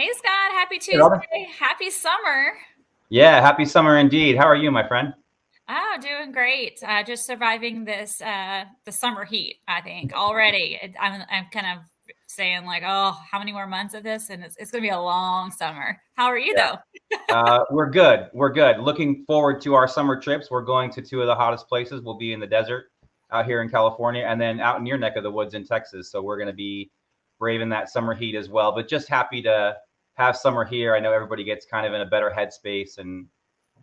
Hey, Scott. Happy Hey, Robin. Tuesday. Happy summer. Yeah, happy summer indeed. How are you, my friend? Oh, doing great. Just surviving this the summer heat, I think, already. I'm kind of saying like, oh, how many more months of this? And it's going to be a long summer. How are you Yeah. though? We're good. We're good. Looking forward to our summer trips. We're going to two of the hottest places. We'll be in the desert out here in California and then out in your neck of the woods in Texas. So we're going to be braving that summer heat as well. But just happy to have summer here. I know everybody gets kind of in a better headspace and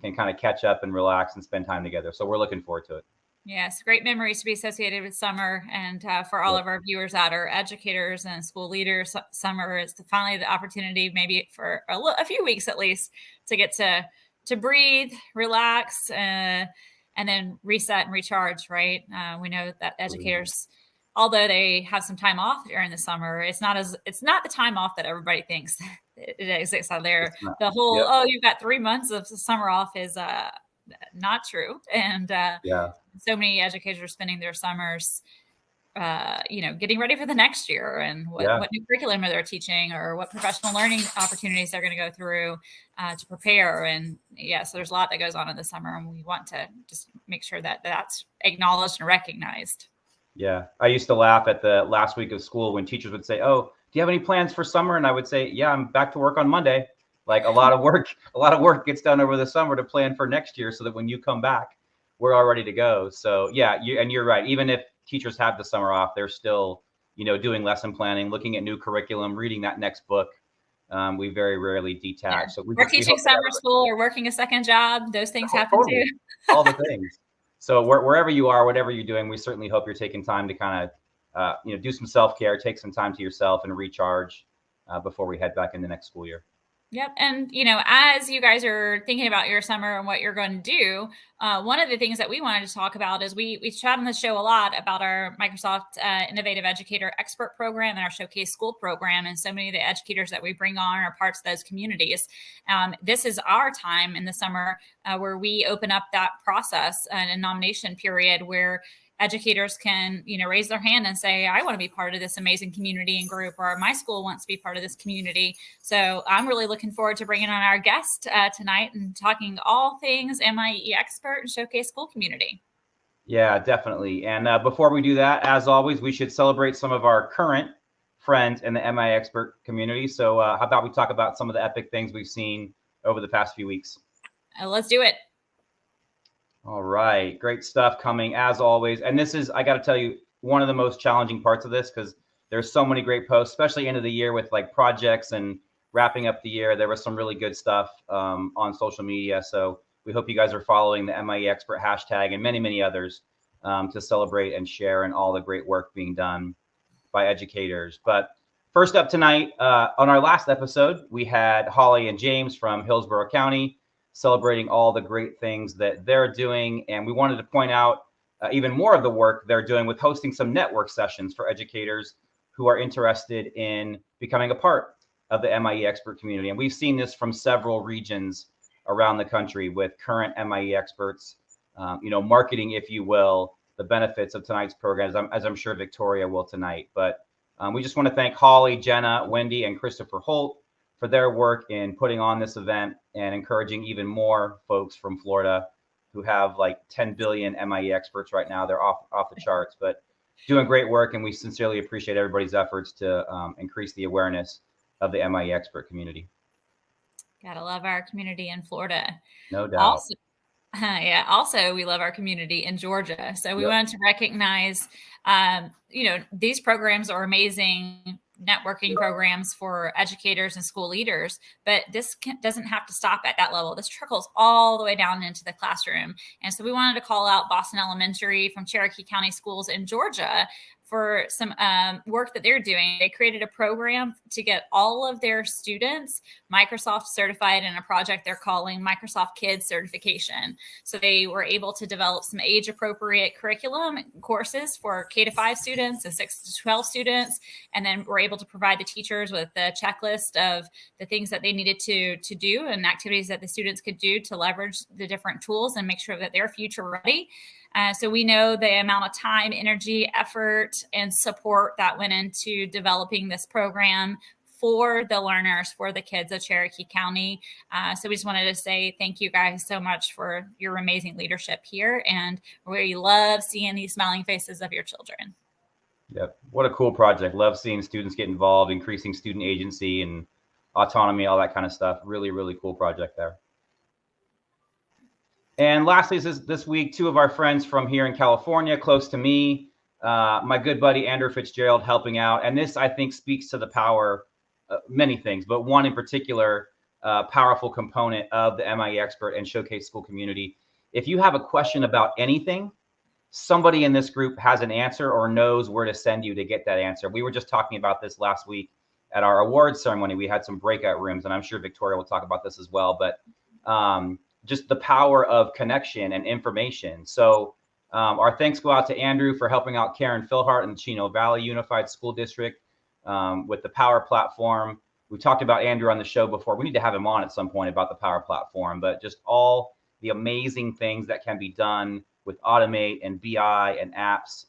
can kind of catch up and relax and spend time together. So we're looking forward to it. Yes, great memories to be associated with summer. And for all Yep. of our viewers that are educators and school leaders, summer is finally the opportunity, maybe for a few weeks at least, to get to breathe, relax, and then reset and recharge. Right? We know that educators, although they have some time off during the summer, it's not the time off that everybody thinks it exists out there. It's not. The whole Yep. you've got 3 months of summer off is not true, and Yeah. so many educators are spending their summers getting ready for the next year and Yeah. what new curriculum are they teaching or what professional learning opportunities they're going to go through to prepare. And yeah, so there's a lot that goes on in the summer, and we want to just make sure that that's acknowledged and recognized. Yeah. I used to laugh at the last week of school when teachers would say, "Oh, do you have any plans for summer?" And I would say, "Yeah, I'm back to work on Monday." Like a lot of work gets done over the summer to plan for next year so that when you come back, we're all ready to go. So yeah, you're right. Even if teachers have the summer off, they're still, doing lesson planning, looking at new curriculum, reading that next book. We very rarely Yeah, detach. So or we teaching hope that summer school or working a second job, those things happen too. totally all the things. So wherever you are, whatever you're doing, we certainly hope you're taking time to kind of, do some self care, take some time to yourself, and recharge before we head back in the next school year. Yep. And, as you guys are thinking about your summer and what you're going to do, one of the things that we wanted to talk about is we chat on the show a lot about our Microsoft Innovative Educator Expert Program and our Showcase School Program. And so many of the educators that we bring on are parts of those communities. This is our time in the summer where we open up that process and a nomination period where educators can, raise their hand and say, I want to be part of this amazing community and group, or my school wants to be part of this community. So I'm really looking forward to bringing on our guest tonight and talking all things MIE expert and Showcase School community. Yeah, definitely. And before we do that, as always, we should celebrate some of our current friends in the MI expert community. So how about we talk about some of the epic things we've seen over the past few weeks? Let's do it. All right, great stuff coming as always. And this is, I got to tell you, one of the most challenging parts of this because there's so many great posts, especially end of the year with like projects and wrapping up the year. There was some really good stuff on social media. So we hope you guys are following the MIE Expert hashtag and many, many others to celebrate and share and all the great work being done by educators. But first up tonight, on our last episode, we had Holly and James from Hillsborough County celebrating all the great things that they're doing. And we wanted to point out even more of the work they're doing with hosting some network sessions for educators who are interested in becoming a part of the MIE expert community. And we've seen this from several regions around the country with current MIE experts, marketing, if you will, the benefits of tonight's program, as I'm sure Victoria will tonight. But we just want to thank Holly, Jenna, Wendy, and Christopher Holt for their work in putting on this event and encouraging even more folks from Florida who have like 10 billion MIE experts right now. They're off the charts, but doing great work. And we sincerely appreciate everybody's efforts to increase the awareness of the MIE expert community. Gotta love our community in Florida. No doubt. Also, yeah. Also, we love our community in Georgia. So we Yep. wanted to recognize, these programs are amazing networking programs for educators and school leaders, but this doesn't have to stop at that level. This trickles all the way down into the classroom. And so we wanted to call out Boston Elementary from Cherokee County Schools in Georgia for some work that they're doing. They created a program to get all of their students Microsoft certified in a project they're calling Microsoft Kids Certification. So they were able to develop some age appropriate curriculum courses for K-5 students and 6-12 students. And then we're able to provide the teachers with a checklist of the things that they needed to do and activities that the students could do to leverage the different tools and make sure that they're future ready. So we know the amount of time, energy, effort, and support that went into developing this program for the learners, for the kids of Cherokee County. So we just wanted to say thank you guys so much for your amazing leadership here, and we love seeing these smiling faces of your children. Yep. What a cool project. Love seeing students get involved, increasing student agency and autonomy, all that kind of stuff. Really, really cool project there. And lastly, this week, two of our friends from here in California, close to me, my good buddy, Andrew Fitzgerald, helping out. And this, I think, speaks to the power of many things, but one in particular, powerful component of the MIE expert and showcase school community. If you have a question about anything, somebody in this group has an answer or knows where to send you to get that answer. We were just talking about this last week at our awards ceremony. We had some breakout rooms, and I'm sure Victoria will talk about this as well. But just the power of connection and information. So our thanks go out to Andrew for helping out Karen Philhart in the Chino Valley Unified School District with the Power Platform. We talked about Andrew on the show before. We need to have him on at some point about the Power Platform, but just all the amazing things that can be done with Automate and BI and apps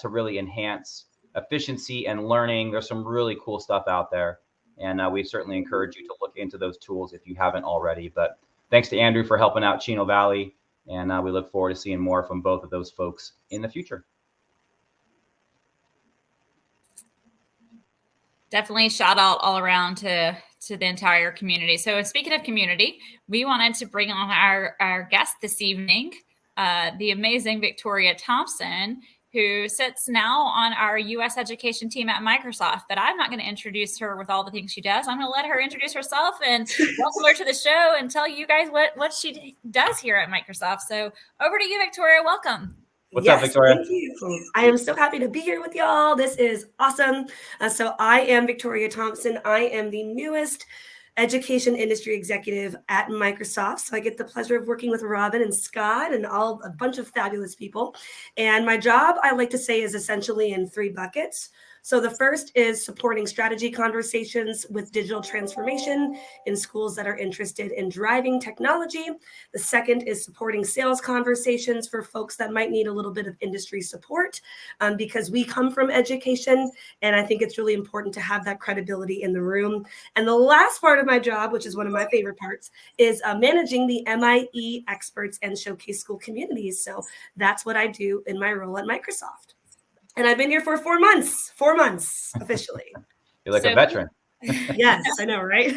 to really enhance efficiency and learning. There's some really cool stuff out there, and we certainly encourage you to look into those tools if you haven't already. But thanks to Andrew for helping out Chino Valley, and we look forward to seeing more from both of those folks in the future. Definitely shout out all around to the entire community. So speaking of community, we wanted to bring on our guest this evening, the amazing Victoria Thompson, who sits now on our U.S. education team at Microsoft. But I'm not going to introduce her with all the things she does. I'm going to let her introduce herself and welcome her to the show and tell you guys what she does here at Microsoft. So over to you, Victoria. Welcome. What's up, Victoria? Thank you. I am so happy to be here with y'all. This is awesome. So I am Victoria Thompson. I am the newest education industry executive at Microsoft. So I get the pleasure of working with Robin and Scott and a bunch of fabulous people. And my job, I like to say, is essentially in 3 buckets. So the first is supporting strategy conversations with digital transformation in schools that are interested in driving technology. The second is supporting sales conversations for folks that might need a little bit of industry support because we come from education, and I think it's really important to have that credibility in the room. And the last part of my job, which is one of my favorite parts, is managing the MIE experts and showcase school communities. So that's what I do in my role at Microsoft. And I've been here for 4 months officially. You're like a veteran. Yes, I know, right?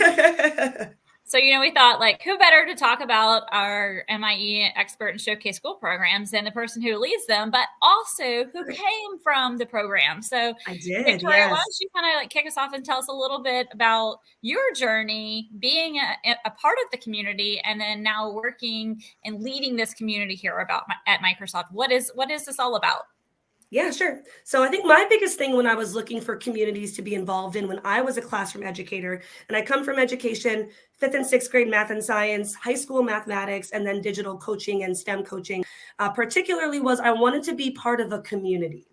So, we thought, who better to talk about our MIE expert and showcase school programs than the person who leads them, but also who came from the program. So I did, Victoria, yes. why don't you kind of kick us off and tell us a little bit about your journey being a part of the community and then now working and leading this community here at Microsoft. What is this all about? Yeah, sure. So I think my biggest thing when I was looking for communities to be involved in when I was a classroom educator, and I come from education, 5th and 6th grade math and science, high school mathematics, and then digital coaching and STEM coaching, particularly was I wanted to be part of a community.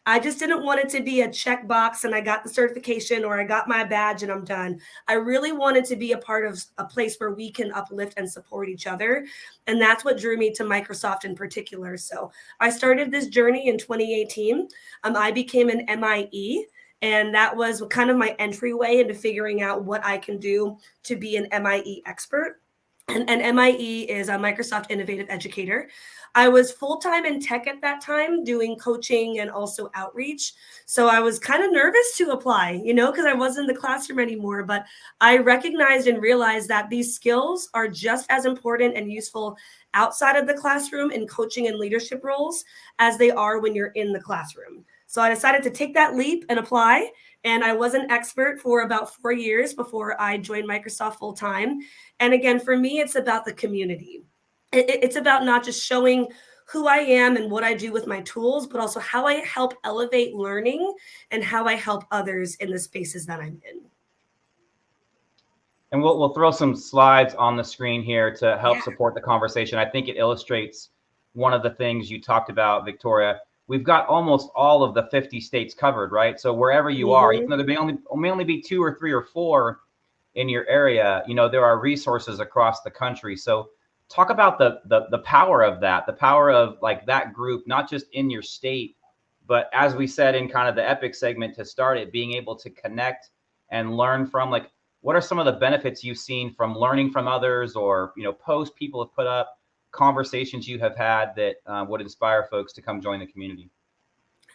I just didn't want it to be a checkbox and I got the certification or I got my badge and I'm done. I really wanted to be a part of a place where we can uplift and support each other. And that's what drew me to Microsoft in particular. So I started this journey in 2018. I became an MIE. And that was kind of my entryway into figuring out what I can do to be an MIE expert. And MIE is a Microsoft Innovative Educator. I was full-time in tech at that time doing coaching and also outreach. So I was kind of nervous to apply, because I wasn't in the classroom anymore. But I recognized and realized that these skills are just as important and useful outside of the classroom in coaching and leadership roles as they are when you're in the classroom. So I decided to take that leap and apply. And I was an expert for about 4 years before I joined Microsoft full-time. And again, for me, it's about the community. It's about not just showing who I am and what I do with my tools, but also how I help elevate learning and how I help others in the spaces that I'm in. And we'll throw some slides on the screen here to help support the conversation. I think it illustrates one of the things you talked about, Victoria. We've got almost all of the 50 states covered, right? So wherever you are, even though there may only be 2 or 3 or 4 in your area, there are resources across the country. So talk about the power of that, the power of that group, not just in your state, but as we said in kind of the epic segment to start it, being able to connect and learn from? Like, what are some of the benefits you've seen from learning from others, or, posts people have put up, conversations you have had that would inspire folks to come join the community?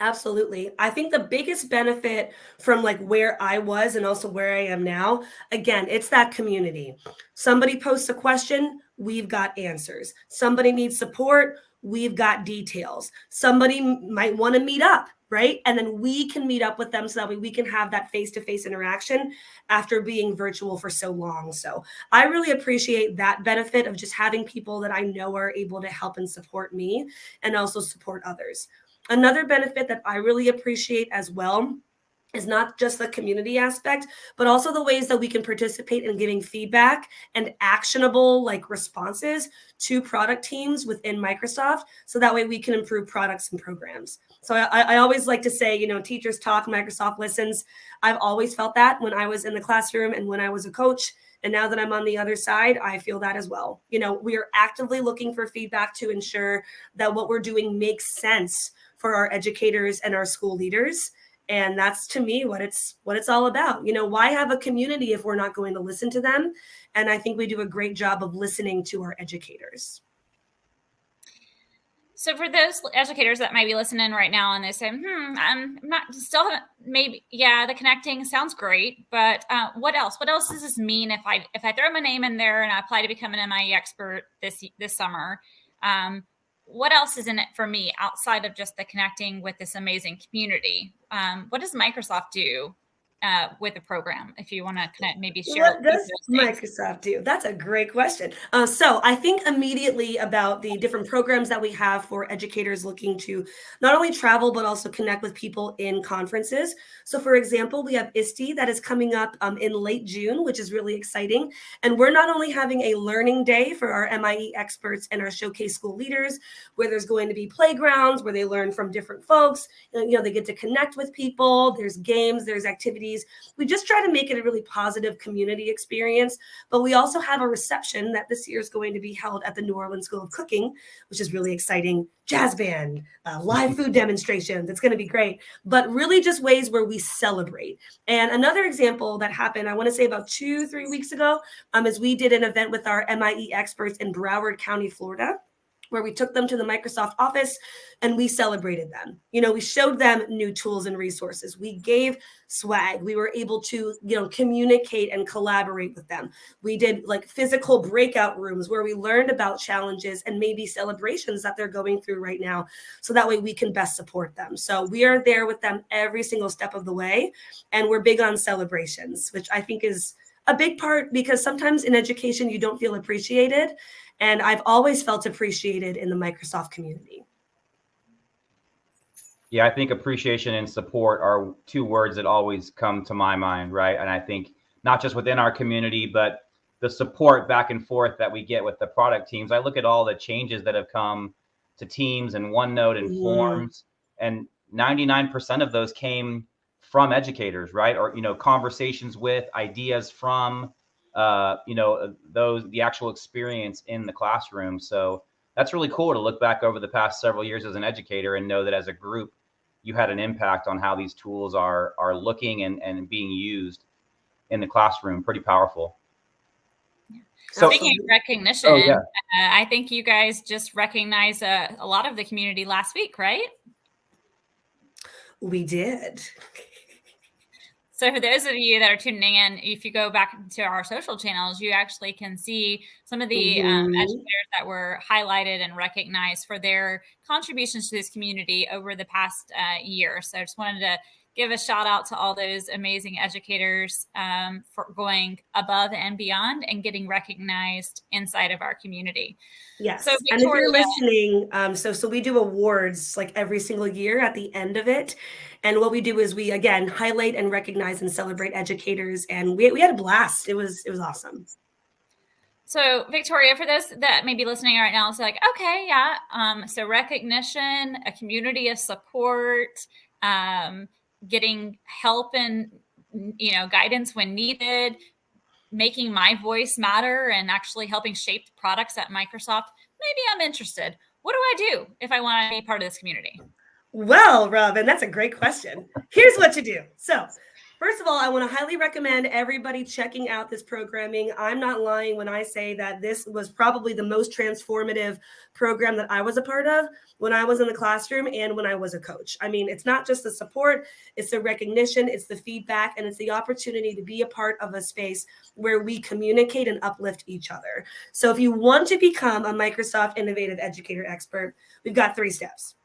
Absolutely. I think the biggest benefit from like where I was and also where I am now, again, it's that community. Somebody posts a question, we've got answers. Somebody needs support, we've got details. Somebody might want to meet up, right? And then we can meet up with them so that way we can have that face-to-face interaction after being virtual for so long. So I really appreciate that benefit of just having people that I know are able to help and support me and also support others. Another benefit that I really appreciate as well is not just the community aspect, but also the ways that we can participate in giving feedback and actionable like responses to product teams within Microsoft. So that way we can improve products and programs. So I always like to say, teachers talk, Microsoft listens. I've always felt that when I was in the classroom and when I was a coach. And now that I'm on the other side, I feel that as well. We are actively looking for feedback to ensure that what we're doing makes sense for our educators and our school leaders. And that's, to me, what it's all about. Why have a community if we're not going to listen to them? And I think we do a great job of listening to our educators. So for those educators that might be listening right now and they say, I'm not still maybe, yeah, the connecting sounds great, but what else? What else does this mean if I throw my name in there and I apply to become an MIE expert this summer? What else is in it for me outside of just the connecting with this amazing community? What does Microsoft do with the program? If you want to kind of maybe share. What does Microsoft do? That's a great question. So I think immediately about the different programs that we have for educators looking to not only travel, but also connect with people in conferences. So for example, we have ISTE that is coming up in late June, which is really exciting. And we're not only having a learning day for our MIE experts and our showcase school leaders, where there's going to be playgrounds where they learn from different folks. They get to connect with people. There's games, there's activities. We just try to make it a really positive community experience, but we also have a reception that this year is going to be held at the New Orleans School of Cooking, which is really exciting. Jazz band, live food demonstrations. It's going to be great, but really just ways where we celebrate. And another example that happened, I want to say about 2-3 weeks ago, is we did an event with our MIE experts in Broward County, Florida, where we took them to the Microsoft office and we celebrated them. We showed them new tools and resources. We gave swag. We were able to, communicate and collaborate with them. We did like physical breakout rooms where we learned about challenges and maybe celebrations that they're going through right now. So that way we can best support them. So we are there with them every single step of the way. And we're big on celebrations, which I think is a big part, because sometimes in education, you don't feel appreciated. And I've always felt appreciated in the Microsoft community. Yeah, I think appreciation and support are two words that always come to my mind, right? And I think not just within our community, but the support back and forth that we get with the product teams. I look at all the changes that have come to Teams and OneNote and Forms, and 99% of those came from educators, right? Or, conversations with, ideas from, the actual experience in the classroom. So that's really cool to look back over the past several years as an educator and know that as a group, you had an impact on how these tools are looking and being used in the classroom. Pretty powerful. Yeah. So speaking of recognition, I think you guys just recognized a lot of the community last week, right? We did. So for those of you that are tuning in, if you go back to our social channels, you actually can see some of the educators that were highlighted and recognized for their contributions to this community over the past year. So I just wanted to give a shout out to all those amazing educators for going above and beyond and getting recognized inside of our community. Yes. So Victoria, and if you're listening, so we do awards like every single year at the end of it. And what we do is we, again, highlight and recognize and celebrate educators. And we had a blast. It was awesome. So Victoria, for those that may be listening right now, it's like, okay, yeah. So recognition, a community of support, getting help and, guidance when needed, making my voice matter and actually helping shape the products at Microsoft. Maybe I'm interested. What do I do if I want to be part of this community? Well, Robin, that's a great question. Here's what you do. So First of all, I want to highly recommend everybody checking out this programming. I'm not lying when I say that this was probably the most transformative program that I was a part of when I was in the classroom and when I was a coach. I mean, it's not just the support, it's the recognition, it's the feedback, and it's the opportunity to be a part of a space where we communicate and uplift each other. So if you want to become a Microsoft Innovative Educator Expert, we've got 3 steps.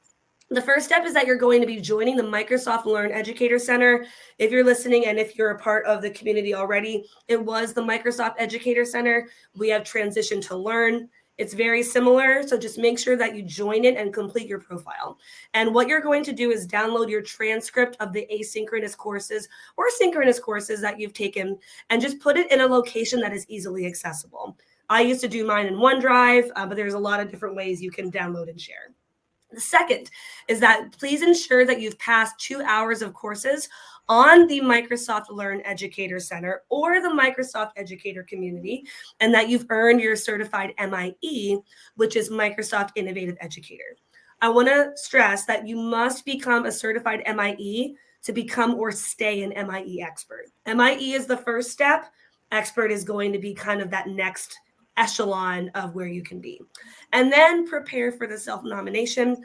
The first step is that you're going to be joining the Microsoft Learn Educator Center. If you're listening and if you're a part of the community already, it was the Microsoft Educator Center. We have transitioned to Learn. It's very similar, so just make sure that you join it and complete your profile. And what you're going to do is download your transcript of the asynchronous courses or synchronous courses that you've taken and just put it in a location that is easily accessible. I used to do mine in OneDrive, but there's a lot of different ways you can download and share. The second is that please ensure that you've passed 2 hours of courses on the Microsoft Learn Educator Center or the Microsoft Educator Community, and that you've earned your certified MIE, which is Microsoft Innovative Educator. I want to stress that you must become a certified MIE to become or stay an MIE expert. MIE is the first step. Expert is going to be kind of that next echelon of where you can be. And then prepare for the self-nomination,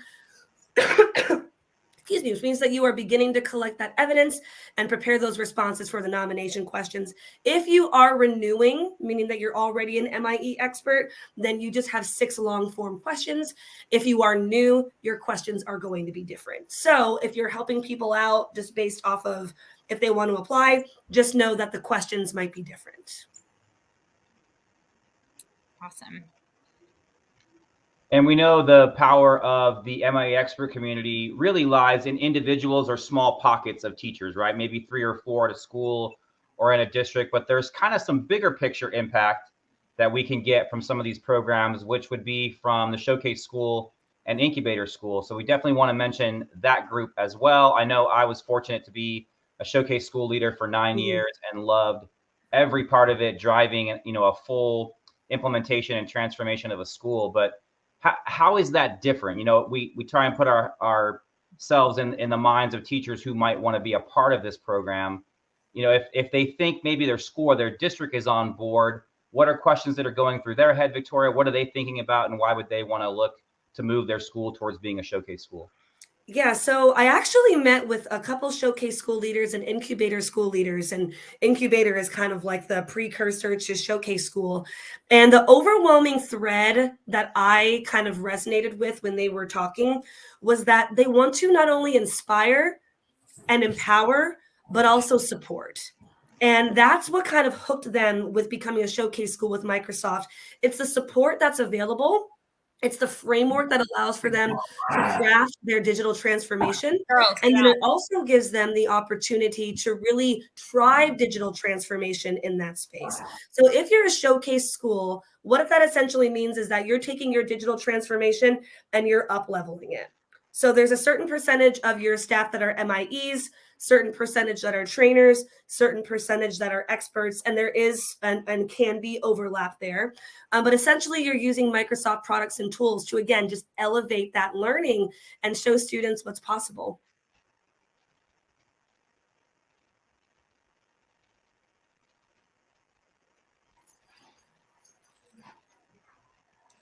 excuse me, which means that you are beginning to collect that evidence and prepare those responses for the nomination questions. If you are renewing, meaning that you're already an MIE expert, then you just have 6 long form questions. If you are new, your questions are going to be different. So if you're helping people out just based off of if they want to apply, just know that the questions might be different. Awesome. And we know the power of the MIE expert community really lies in individuals or small pockets of teachers, right? Maybe 3 or 4 at a school or in a district, but there's kind of some bigger picture impact that we can get from some of these programs, which would be from the Showcase School and Incubator School. So we definitely want to mention that group as well. I know I was fortunate to be a Showcase School leader for 9 years and loved every part of it, driving, a full implementation and transformation of a school. But how is that different? We try and put ourselves in the minds of teachers who might want to be a part of this program. If they think maybe their school or their district is on board, what are questions that are going through their head, Victoria? What are they thinking about, and why would they want to look to move their school towards being a Showcase school? Yeah, so I actually met with a couple Showcase school leaders and Incubator school leaders, and Incubator is kind of like the precursor to Showcase school. And the overwhelming thread that I kind of resonated with when they were talking was that they want to not only inspire and empower, but also support. And that's what kind of hooked them with becoming a Showcase school with Microsoft. It's the support that's available. It's the framework that allows for them to craft their digital transformation. And then it also gives them the opportunity to really drive digital transformation in that space. So if you're a Showcase school, what that essentially means is that you're taking your digital transformation and you're up-leveling it. So there's a certain percentage of your staff that are MIEs, certain percentage that are trainers, certain percentage that are experts, and there is and can be overlap there. But essentially, you're using Microsoft products and tools to, again, just elevate that learning and show students what's possible.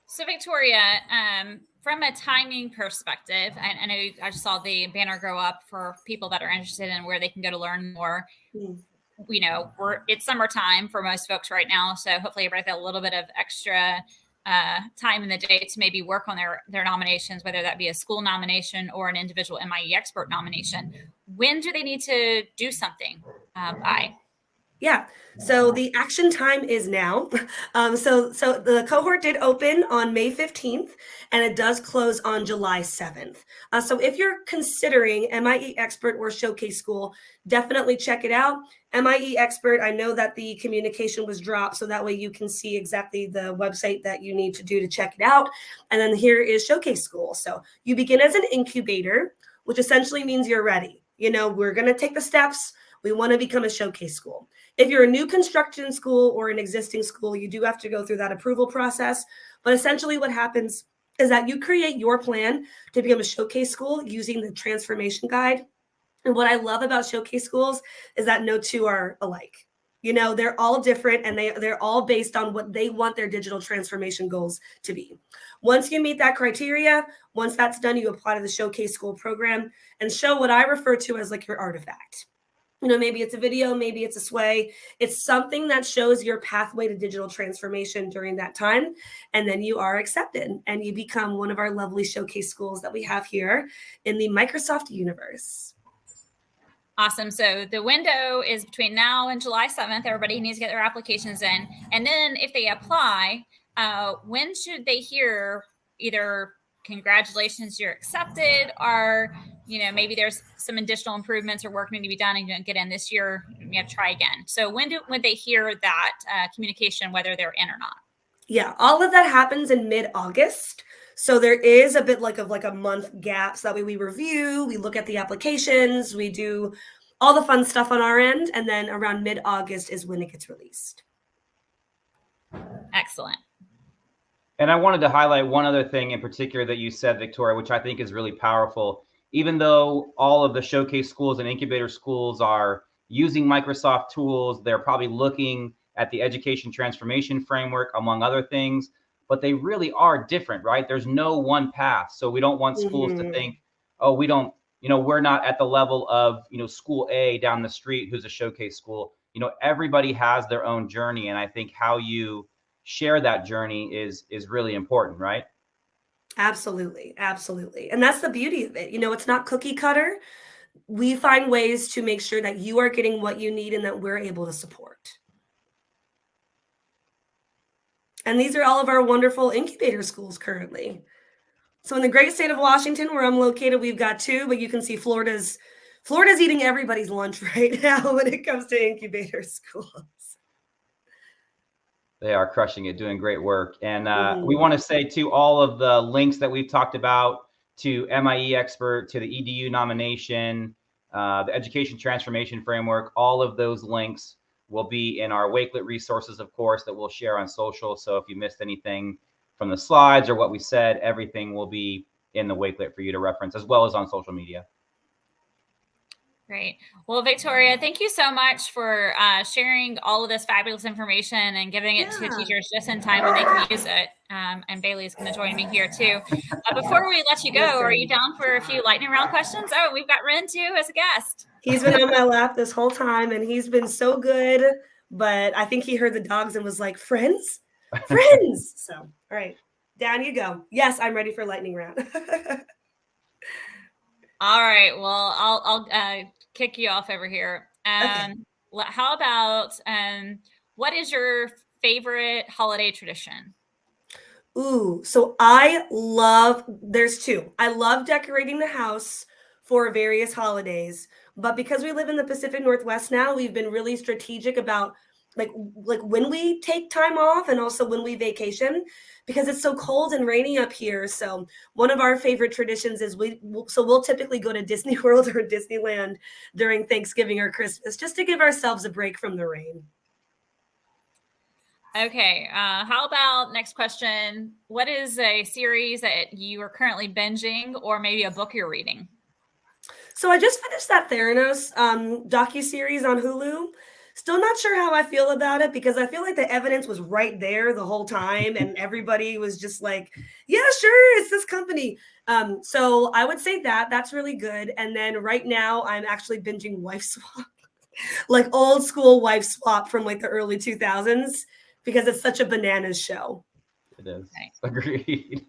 So Victoria, from a timing perspective, I know I just saw the banner go up for people that are interested in where they can go to learn more. It's summertime for most folks right now, so hopefully everybody got a little bit of extra time in the day to maybe work on their nominations, whether that be a school nomination or an individual MIE expert nomination. When do they need to do something by? Yeah. So the action time is now. So the cohort did open on May 15th, and it does close on July 7th. So if you're considering MIE Expert or Showcase School, definitely check it out. MIE Expert, I know that the communication was dropped, so that way you can see exactly the website that you need to do to check it out. And then here is Showcase School. So you begin as an incubator, which essentially means you're ready. We're going to take the steps. We want to become a Showcase school. If you're a new construction school or an existing school, you do have to go through that approval process. But essentially what happens is that you create your plan to become a Showcase school using the transformation guide. And what I love about showcase schools is that no two are alike. You know, they're all different, and they're all based on what they want their digital transformation goals to be. Once you meet that criteria, once that's done, you apply to the showcase school program and show what I refer to as like your artifact. You know, maybe it's a video, maybe it's a sway. It's something that shows your pathway to digital transformation during that time. And then you are accepted and you become one of our lovely showcase schools that we have here in the Microsoft universe. Awesome. So the window is between now and July 7th. Everybody needs to get their applications in. And then if they apply, when should they hear either congratulations, you're accepted, or, you know, maybe there's some additional improvements or work need to be done and you don't get in this year, you have to try again. So when they hear that communication, whether they're in or not? Yeah, all of that happens in mid-August. So there is a bit like a month gap. So that way we review, we look at the applications, we do all the fun stuff on our end. And then around mid-August is when it gets released. Excellent. And I wanted to highlight one other thing in particular that you said, Victoria, which I think is really powerful. Even though all of the showcase schools and incubator schools are using Microsoft tools, they're probably looking at the education transformation framework, among other things, but they really are different, right? There's no one path. So we don't want schools to think, oh, we don't, you know, we're not at the level of, you know, school A down the street who's a showcase school. You know, everybody has their own journey. And I think how you share that journey is really important, right? Absolutely. Absolutely. And that's the beauty of it. You know, it's not cookie cutter. We find ways to make sure that you are getting what you need and that we're able to support. And these are all of our wonderful incubator schools currently. So in the great state of Washington, where I'm located, we've got 2, but you can see Florida's eating everybody's lunch right now when it comes to incubator schools. They are crushing it, doing great work. And we want to say to all of the links that we've talked about, to MIE Expert, to the EDU nomination, the Education Transformation Framework, all of those links will be in our Wakelet resources, of course, that we'll share on social. So if you missed anything from the slides or what we said, everything will be in the Wakelet for you to reference, as well as on social media. Great. Well, Victoria, thank you so much for sharing all of this fabulous information and giving it to teachers just in time when they can use it. And Bailey's going to join me here too. Before we let you go, are you down for a few lightning round questions? Oh, we've got Ren too as a guest. He's been on my lap this whole time and he's been so good, but I think he heard the dogs and was like, friends. So, all right, down you go. Yes, I'm ready for lightning round. All right. Well, I'll kick you off over here. Okay. How about what is your favorite holiday tradition? Ooh, so there's 2. I love decorating the house for various holidays, but because we live in the Pacific Northwest now, we've been really strategic about like when we take time off and also when we vacation, because it's so cold and rainy up here. So one of our favorite traditions is we'll typically go to Disney World or Disneyland during Thanksgiving or Christmas just to give ourselves a break from the rain. Okay. How about next question? What is a series that you are currently binging, or maybe a book you're reading? So I just finished that Theranos docuseries on Hulu. Still not sure how I feel about it, because I feel like the evidence was right there the whole time and everybody was just like, yeah, sure, it's this company. So I would say that's really good. And then right now I'm actually binging Wife Swap, like old school Wife Swap from like the early 2000s, because it's such a bananas show. It is. Okay. Agreed.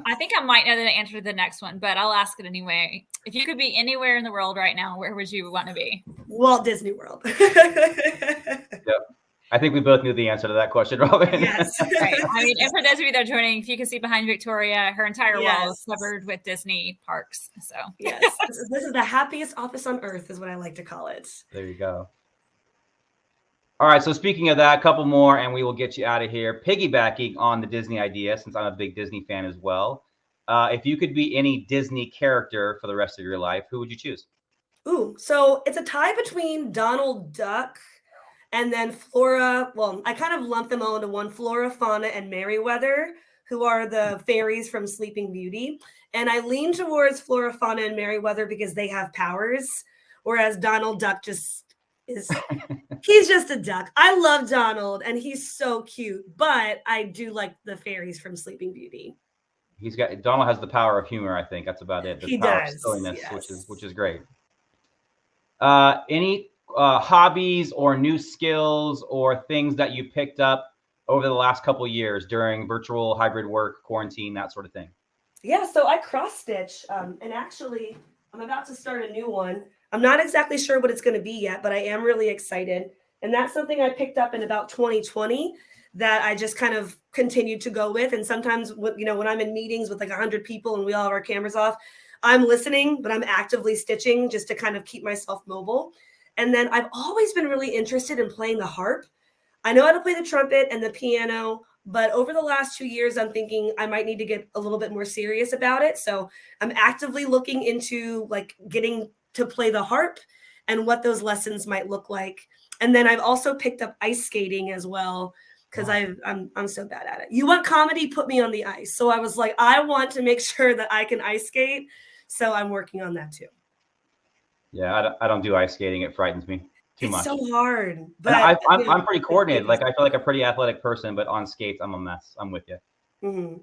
I think I might know the answer to the next one, but I'll ask it anyway. If you could be anywhere in the world right now, where would you want to be? Walt Disney World. Yep. I think we both knew the answer to that question, Robin. Yes. Right. I mean, and for those of you that are joining, if you can see behind Victoria, her entire wall is covered with Disney parks. So yes, this is the happiest office on earth, is what I like to call it. There you go. All right. So speaking of that, a couple more, and we will get you out of here. Piggybacking on the Disney idea, since I'm a big Disney fan as well. If you could be any Disney character for the rest of your life, who would you choose? Ooh, so it's a tie between Donald Duck and then Flora. Well, I kind of lump them all into one, Flora, Fauna, and Merryweather. who are the fairies from Sleeping Beauty. And I lean towards Flora, Fauna, and Merryweather because they have powers, whereas Donald Duck just is, he's just a duck. I love Donald, and he's so cute, but I do like the fairies from Sleeping Beauty. Donald has the power of humor. I think that's about it. He power does, of silliness, yes. which is great. Any hobbies or new skills or things that you picked up over the last couple of years during virtual hybrid work, quarantine, that sort of thing? Yeah, so I cross stitch, and actually I'm about to start a new one. I'm not exactly sure what it's going to be yet, but I am really excited. And that's something I picked up in about 2020 that I just kind of continued to go with. And sometimes, when I'm in meetings with like 100 people and we all have our cameras off, I'm listening, but I'm actively stitching just to kind of keep myself mobile. And then I've always been really interested in playing the harp. I know how to play the trumpet and the piano, but over the last 2 years, I'm thinking I might need to get a little bit more serious about it. So I'm actively looking into like getting to play the harp and what those lessons might look like. And then I've also picked up ice skating as well, because I'm so bad at it. You Want Comedy put me on the ice. So I was like, I want to make sure that I can ice skate. So I'm working on that too. Yeah, I don't do ice skating. It frightens me too much. It's so hard. But I'm pretty coordinated. Like I feel like a pretty athletic person, but on skates, I'm a mess. I'm with you. Mm-hmm.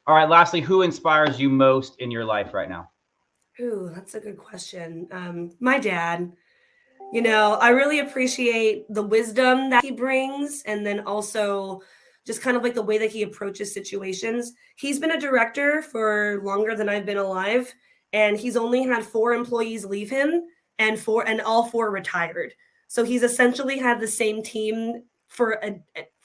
All right. Lastly, who inspires you most in your life right now? Ooh, that's a good question. My dad. I really appreciate the wisdom that he brings, and then also just kind of like the way that he approaches situations. He's been a director for longer than I've been alive, and he's only had 4 employees leave him, and all 4 retired. So he's essentially had the same team for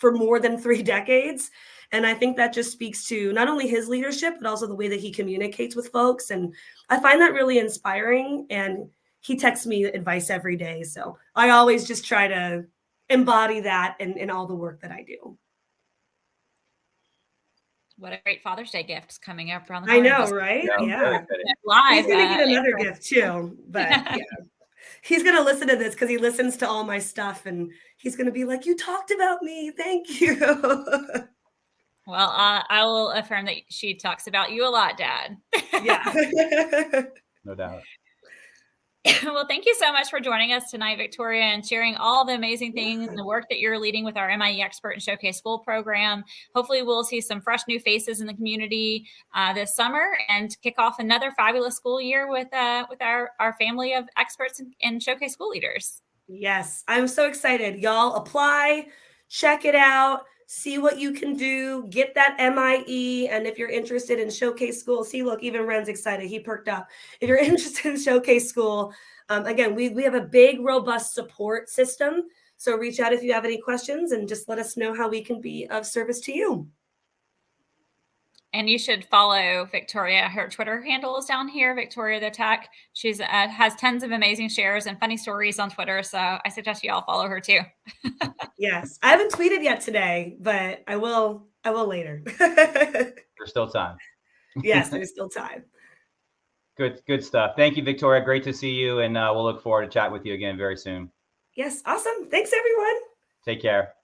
more than 3 decades. And I think that just speaks to not only his leadership, but also the way that he communicates with folks. And I find that really inspiring. And he texts me advice every day. So I always just try to embody that in all the work that I do. What a great Father's Day gift coming up around the corner. I know, right? Yeah. Live. He's going to get another gift too. But yeah, he's going to listen to this because he listens to all my stuff. And he's going to be like, you talked about me. Thank you. Well, I will affirm that she talks about you a lot, Dad. Yeah. No doubt. Well, thank you so much for joining us tonight, Victoria, and sharing all the amazing things and the work that you're leading with our MIE Expert and Showcase School program. Hopefully, we'll see some fresh new faces in the community this summer and kick off another fabulous school year with our family of experts and Showcase School leaders. Yes, I'm so excited. Y'all apply, check it out. See what you can do, get that MIE. And if you're interested in Showcase School, see, look, even Ren's excited. He perked up. If you're interested in Showcase School, again, we have a big, robust support system. So reach out if you have any questions and just let us know how we can be of service to you. And you should follow Victoria. Her Twitter handle is down here, Victoria the Tech. She's has tons of amazing shares and funny stories on Twitter. So I suggest you all follow her too. Yes. I haven't tweeted yet today, but I will later. There's still time. Yes, there's still time. Good stuff. Thank you, Victoria. Great to see you. And we'll look forward to chat with you again very soon. Yes. Awesome. Thanks, everyone. Take care.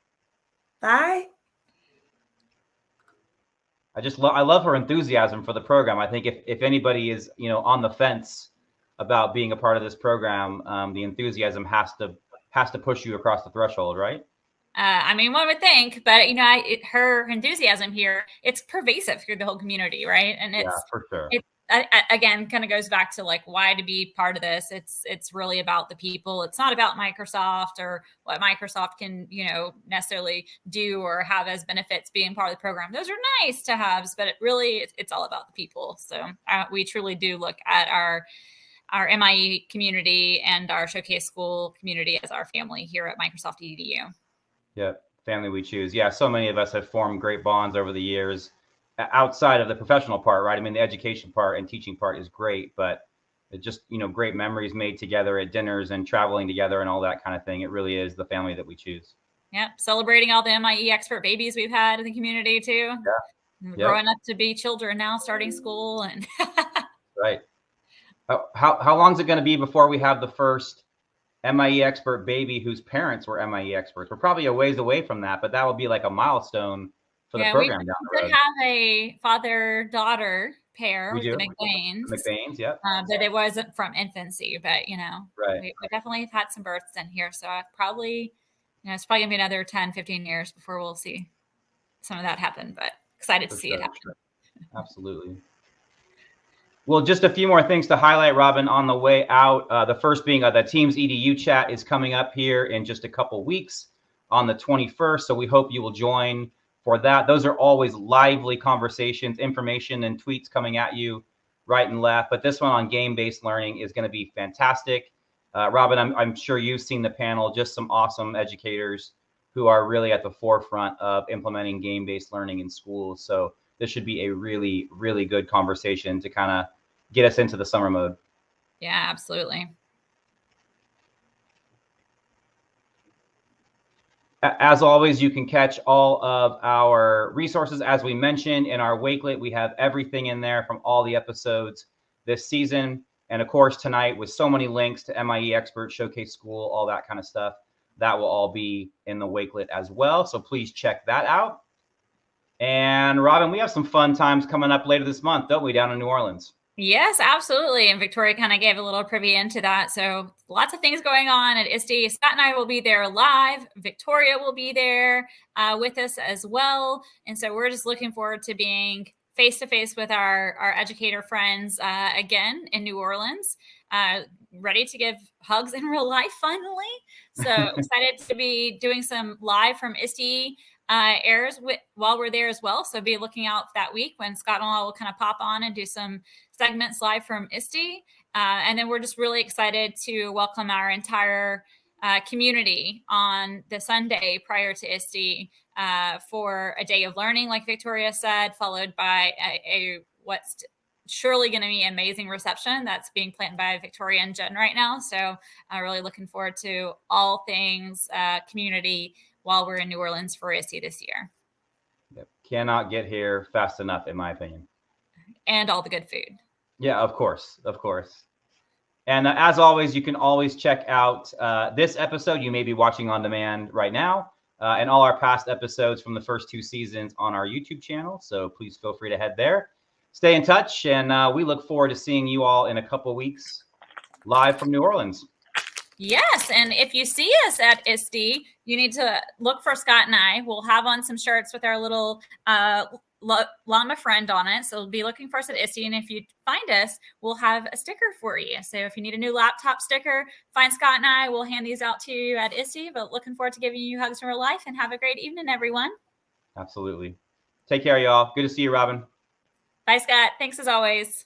Bye. I love her enthusiasm for the program. I think if anybody is, on the fence about being a part of this program, the enthusiasm has to push you across the threshold, right? I mean, one would think, but her enthusiasm here, it's pervasive through the whole community, right? And it's for sure. Again, kind of goes back to like why to be part of this. It's really about the people. It's not about Microsoft or what Microsoft can, necessarily do or have as benefits being part of the program. Those are nice to have, but it's all about the people. So we truly do look at our MIE community and our Showcase School community as our family here at Microsoft EDU. Yeah, family we choose. Yeah, so many of us have formed great bonds over the years. Outside of the professional part, right? I mean, the education part and teaching part is great, but it just, great memories made together at dinners and traveling together and all that kind of thing. It really is the family that we choose. Yep. Celebrating all the MIE expert babies we've had in the community too. Yeah. Growing up to be children now, starting school and right. How long is it going to be before we have the first MIE expert baby whose parents were MIE experts? We're probably a ways away from that, but that will be like a milestone for the program down the road. We could have a father-daughter pair We with do. the McBains. The McBains, yep. But it wasn't from infancy. But right. we definitely have had some births in here. So it's probably gonna be another 10, 15 years before we'll see some of that happen. But excited to see it happen. Sure. Absolutely. Well, just a few more things to highlight, Robin, on the way out. The first being the Teams EDU chat is coming up here in just a couple weeks on the 21st. So we hope you will join for that. Those are always lively conversations, information and tweets coming at you right and left. But this one on game-based learning is going to be fantastic. Robin, I'm sure you've seen the panel, just some awesome educators who are really at the forefront of implementing game-based learning in schools. So this should be a really, really good conversation to kind of get us into the summer mode. Yeah, absolutely. As always, you can catch all of our resources. As we mentioned in our Wakelet, we have everything in there from all the episodes this season. And of course, tonight with so many links to MIE Expert, Showcase School, all that kind of stuff, that will all be in the Wakelet as well. So please check that out. And Robin, we have some fun times coming up later this month, don't we, down in New Orleans? Yes, absolutely. And Victoria kind of gave a little preview into that. So lots of things going on at ISTE. Scott and I will be there live. Victoria will be there with us as well. And so we're just looking forward to being face-to-face with our educator friends again in New Orleans, ready to give hugs in real life finally. So excited to be doing some live from ISTE airs while we're there as well. So be looking out that week when Scott and I will kind of pop on and do some segments live from ISTE. And then we're just really excited to welcome our entire community on the Sunday prior to ISTE for a day of learning, like Victoria said, followed by a what's surely going to be an amazing reception that's being planned by Victoria and Jen right now. So really looking forward to all things community while we're in New Orleans for ISTE this year. Yep. Cannot get here fast enough, in my opinion. And all the good food. Yeah, of course. Of course. And as always, you can always check out this episode. You may be watching on demand right now, and all our past episodes from the first 2 seasons on our YouTube channel. So please feel free to head there. Stay in touch, and we look forward to seeing you all in a couple weeks live from New Orleans. Yes, and if you see us at ISTE, you need to look for Scott and I. We'll have on some shirts with our little llama friend on it. So be looking for us at ISTE, and if you find us, we'll have a sticker for you. So if you need a new laptop sticker, find Scott and I. We'll hand these out to you at ISTE, but looking forward to giving you hugs in real life, and have a great evening, everyone. Absolutely. Take care, y'all. Good to see you, Robin. Bye, Scott. Thanks as always.